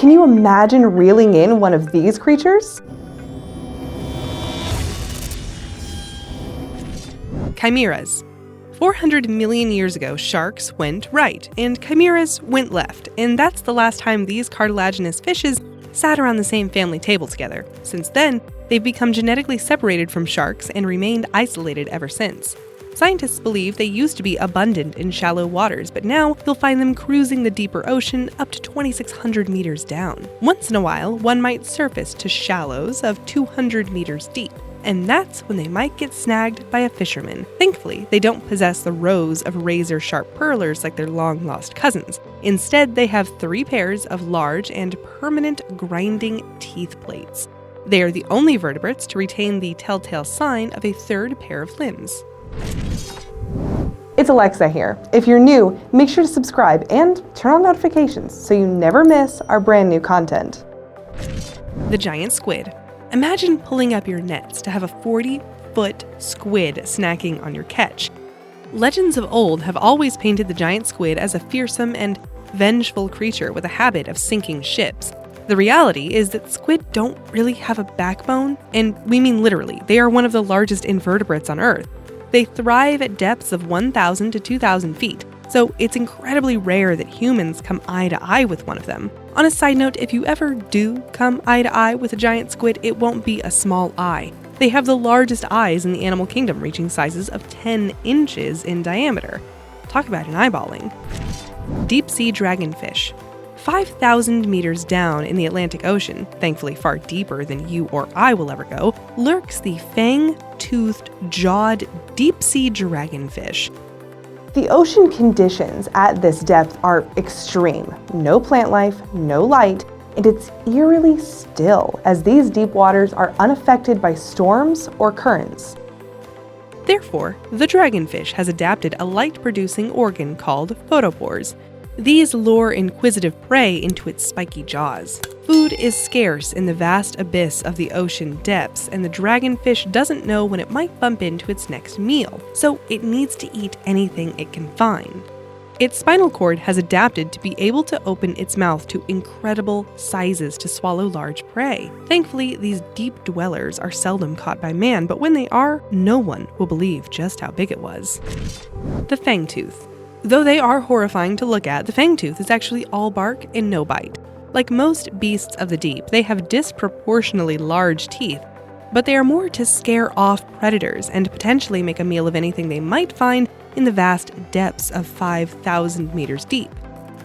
Can you imagine reeling in one of these creatures? Chimeras. 400 million years ago, sharks went right, and chimeras went left, and that's the last time these cartilaginous fishes sat around the same family table together. Since then, they've become genetically separated from sharks and remained isolated ever since. Scientists believe they used to be abundant in shallow waters, but now you'll find them cruising the deeper ocean up to 2,600 meters down. Once in a while, one might surface to shallows of 200 meters deep, and that's when they might get snagged by a fisherman. Thankfully, they don't possess the rows of razor-sharp pearlers like their long-lost cousins. Instead, they have 3 pairs of large and permanent grinding teeth plates. They are the only vertebrates to retain the telltale sign of a 3rd pair of limbs. It's Alexa here. If you're new, make sure to subscribe and turn on notifications so you never miss our brand new content. The giant squid. Imagine pulling up your nets to have a 40-foot squid snacking on your catch. Legends of old have always painted the giant squid as a fearsome and vengeful creature with a habit of sinking ships. The reality is that squid don't really have a backbone, and we mean literally. They are one of the largest invertebrates on Earth. They thrive at depths of 1,000 to 2,000 feet, so it's incredibly rare that humans come eye to eye with one of them. On a side note, if you ever do come eye to eye with a giant squid, it won't be a small eye. They have the largest eyes in the animal kingdom, reaching sizes of 10 inches in diameter. Talk about an eyeballing. Deep-sea dragonfish. 5,000 meters down in the Atlantic Ocean, thankfully far deeper than you or I will ever go, lurks the fang-toothed, jawed deep-sea dragonfish. The ocean conditions at this depth are extreme. No plant life, no light, and it's eerily still, as these deep waters are unaffected by storms or currents. Therefore, the dragonfish has adapted a light-producing organ called photopores. These lure inquisitive prey into its spiky jaws. Food is scarce in the vast abyss of the ocean depths, and the dragonfish doesn't know when it might bump into its next meal, so it needs to eat anything it can find. Its spinal cord has adapted to be able to open its mouth to incredible sizes to swallow large prey. Thankfully, these deep dwellers are seldom caught by man, but when they are, no one will believe just how big it was. The fangtooth. Though they are horrifying to look at, the fangtooth is actually all bark and no bite. Like most beasts of the deep, they have disproportionately large teeth, but they are more to scare off predators and potentially make a meal of anything they might find in the vast depths of 5,000 meters deep.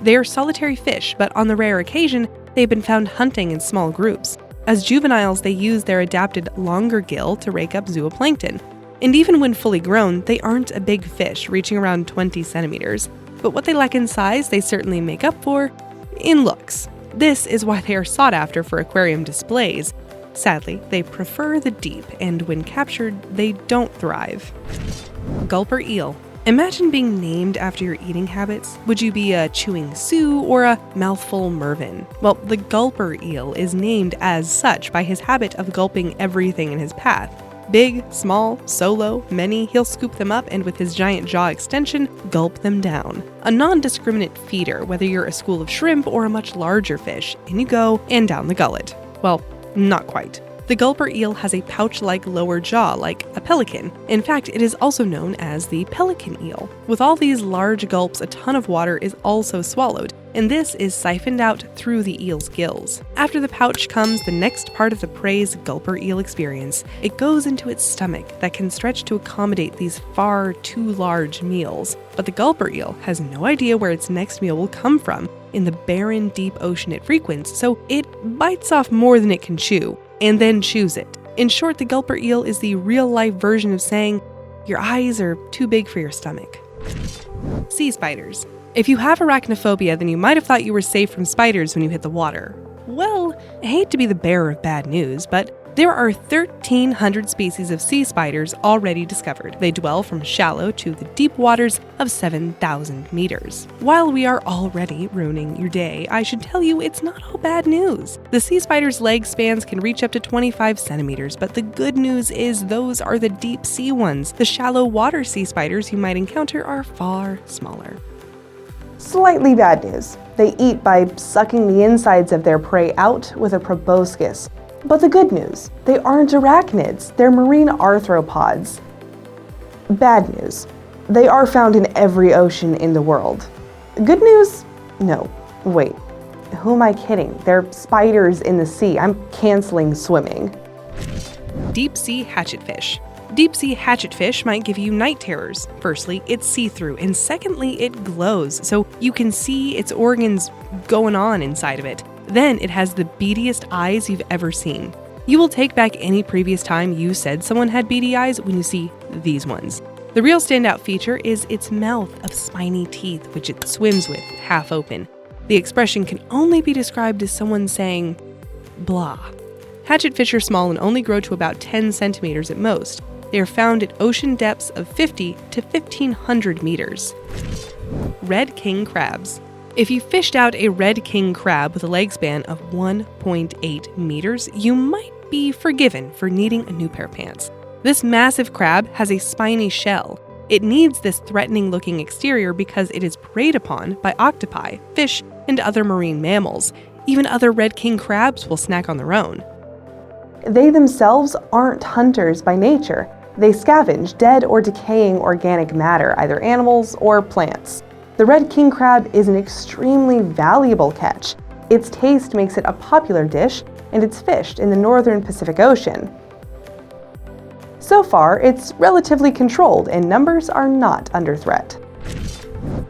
They are solitary fish, but on the rare occasion, they've been found hunting in small groups. As juveniles, they use their adapted longer gill to rake up zooplankton. And even when fully grown, they aren't a big fish, reaching around 20 centimeters. But what they lack in size, they certainly make up for in looks. This is why they are sought after for aquarium displays. Sadly, they prefer the deep, and when captured, they don't thrive. Gulper eel. Imagine being named after your eating habits. Would you be a chewing Sue or a mouthful Mervyn? Well, the gulper eel is named as such by his habit of gulping everything in his path. Big, small, solo, many, he'll scoop them up and with his giant jaw extension, gulp them down. A non-discriminate feeder, whether you're a school of shrimp or a much larger fish, in you go and down the gullet. Well, not quite. The gulper eel has a pouch-like lower jaw like a pelican. In fact, it is also known as the pelican eel. With all these large gulps, a ton of water is also swallowed, and this is siphoned out through the eel's gills. After the pouch comes the next part of the prey's gulper eel experience. It goes into its stomach that can stretch to accommodate these far too large meals. But the gulper eel has no idea where its next meal will come from in the barren, deep ocean it frequents, so it bites off more than it can chew, and then chews it. In short, the gulper eel is the real-life version of saying, your eyes are too big for your stomach. Sea spiders. If you have arachnophobia, then you might have thought you were safe from spiders when you hit the water. Well, I hate to be the bearer of bad news, but there are 1,300 species of sea spiders already discovered. They dwell from shallow to the deep waters of 7,000 meters. While we are already ruining your day, I should tell you it's not all bad news. The sea spider's leg spans can reach up to 25 centimeters, but the good news is those are the deep sea ones. The shallow water sea spiders you might encounter are far smaller. Slightly bad news. They eat by sucking the insides of their prey out with a proboscis. But the good news, they aren't arachnids, they're marine arthropods. Bad news, they are found in every ocean in the world. Good news? No. Wait, who am I kidding? They're spiders in the sea. I'm canceling swimming. Deep-sea hatchetfish. Deep-sea hatchetfish might give you night terrors. Firstly, it's see-through, and secondly, it glows, so you can see its organs going on inside of it. Then it has the beadiest eyes you've ever seen. You will take back any previous time you said someone had beady eyes when you see these ones. The real standout feature is its mouth of spiny teeth, which it swims with, half open. The expression can only be described as someone saying, blah. Hatchetfish are small and only grow to about 10 centimeters at most. They are found at ocean depths of 50 to 1,500 meters. Red king crabs. If you fished out a red king crab with a leg span of 1.8 meters, you might be forgiven for needing a new pair of pants. This massive crab has a spiny shell. It needs this threatening-looking exterior because it is preyed upon by octopi, fish, and other marine mammals. Even other red king crabs will snack on their own. They themselves aren't hunters by nature. They scavenge dead or decaying organic matter, either animals or plants. The red king crab is an extremely valuable catch. Its taste makes it a popular dish, and it's fished in the northern Pacific Ocean. So far, it's relatively controlled and numbers are not under threat.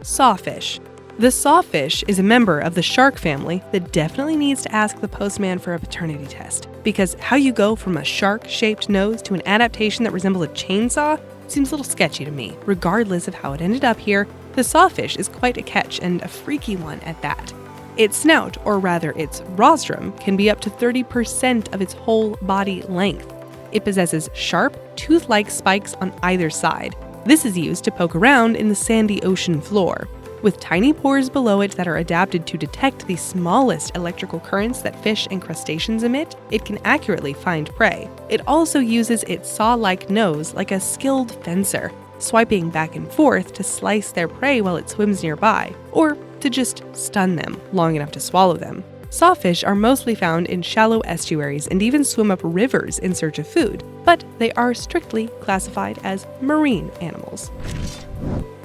Sawfish. The sawfish is a member of the shark family that definitely needs to ask the postman for a paternity test, because how you go from a shark-shaped nose to an adaptation that resembles a chainsaw seems a little sketchy to me. Regardless of how it ended up here, the sawfish is quite a catch and a freaky one at that. Its snout, or rather its rostrum, can be up to 30% of its whole body length. It possesses sharp, tooth-like spikes on either side. This is used to poke around in the sandy ocean floor. With tiny pores below it that are adapted to detect the smallest electrical currents that fish and crustaceans emit, it can accurately find prey. It also uses its saw-like nose like a skilled fencer, swiping back and forth to slice their prey while it swims nearby, or to just stun them long enough to swallow them. Sawfish are mostly found in shallow estuaries and even swim up rivers in search of food, but they are strictly classified as marine animals.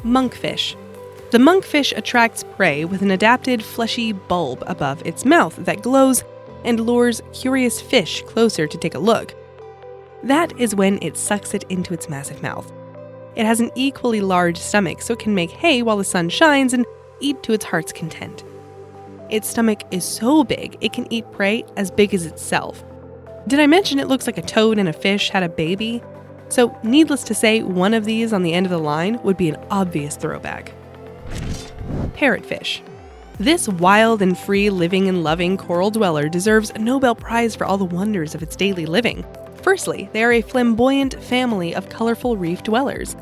Monkfish. The monkfish attracts prey with an adapted fleshy bulb above its mouth that glows and lures curious fish closer to take a look. That is when it sucks it into its massive mouth. It has an equally large stomach, so it can make hay while the sun shines and eat to its heart's content. Its stomach is so big, it can eat prey as big as itself. Did I mention it looks like a toad and a fish had a baby? So, needless to say, one of these on the end of the line would be an obvious throwback. Parrotfish. This wild and free living and loving coral dweller deserves a Nobel Prize for all the wonders of its daily living. Firstly, they are a flamboyant family of colorful reef dwellers.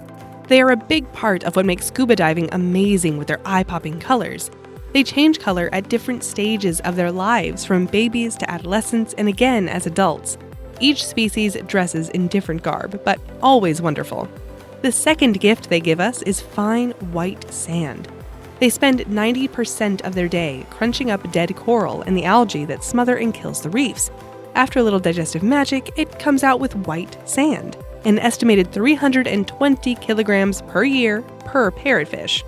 They are a big part of what makes scuba diving amazing with their eye-popping colors. They change color at different stages of their lives, from babies to adolescents and again as adults. Each species dresses in different garb, but always wonderful. The second gift they give us is fine white sand. They spend 90% of their day crunching up dead coral and the algae that smother and kills the reefs. After a little digestive magic, it comes out with white sand, an estimated 320 kilograms per year per parrotfish.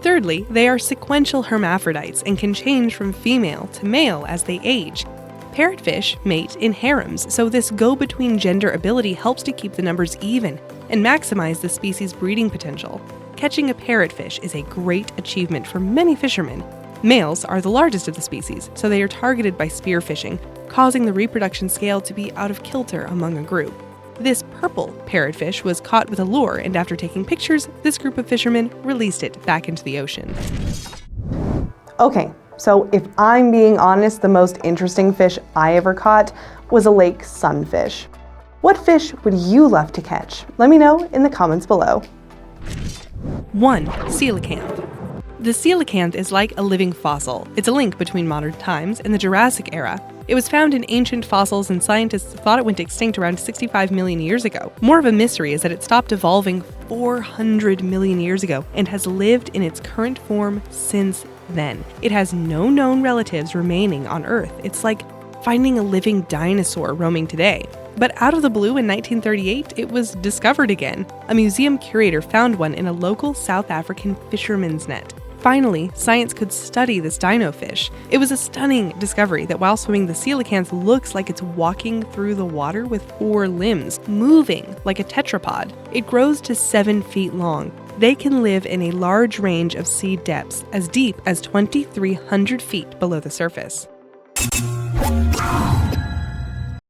Thirdly, they are sequential hermaphrodites and can change from female to male as they age. Parrotfish mate in harems, so this go-between gender ability helps to keep the numbers even and maximize the species' breeding potential. Catching a parrotfish is a great achievement for many fishermen. Males are the largest of the species, so they are targeted by spearfishing, causing the reproduction scale to be out of kilter among a group. This purple parrotfish was caught with a lure, and after taking pictures, this group of fishermen released it back into the ocean. Okay, so if I'm being honest, the most interesting fish I ever caught was a lake sunfish. What fish would you love to catch? Let me know in the comments below. 1. Coelacanth. The coelacanth is like a living fossil. It's a link between modern times and the Jurassic era. It was found in ancient fossils, and scientists thought it went extinct around 65 million years ago. More of a mystery is that it stopped evolving 400 million years ago and has lived in its current form since then. It has no known relatives remaining on Earth. It's like finding a living dinosaur roaming today. But out of the blue in 1938, it was discovered again. A museum curator found one in a local South African fisherman's net. Finally, science could study this dino fish. It was a stunning discovery that while swimming, the coelacanth looks like it's walking through the water with 4 limbs, moving like a tetrapod. It grows to 7 feet long. They can live in a large range of sea depths, as deep as 2,300 feet below the surface.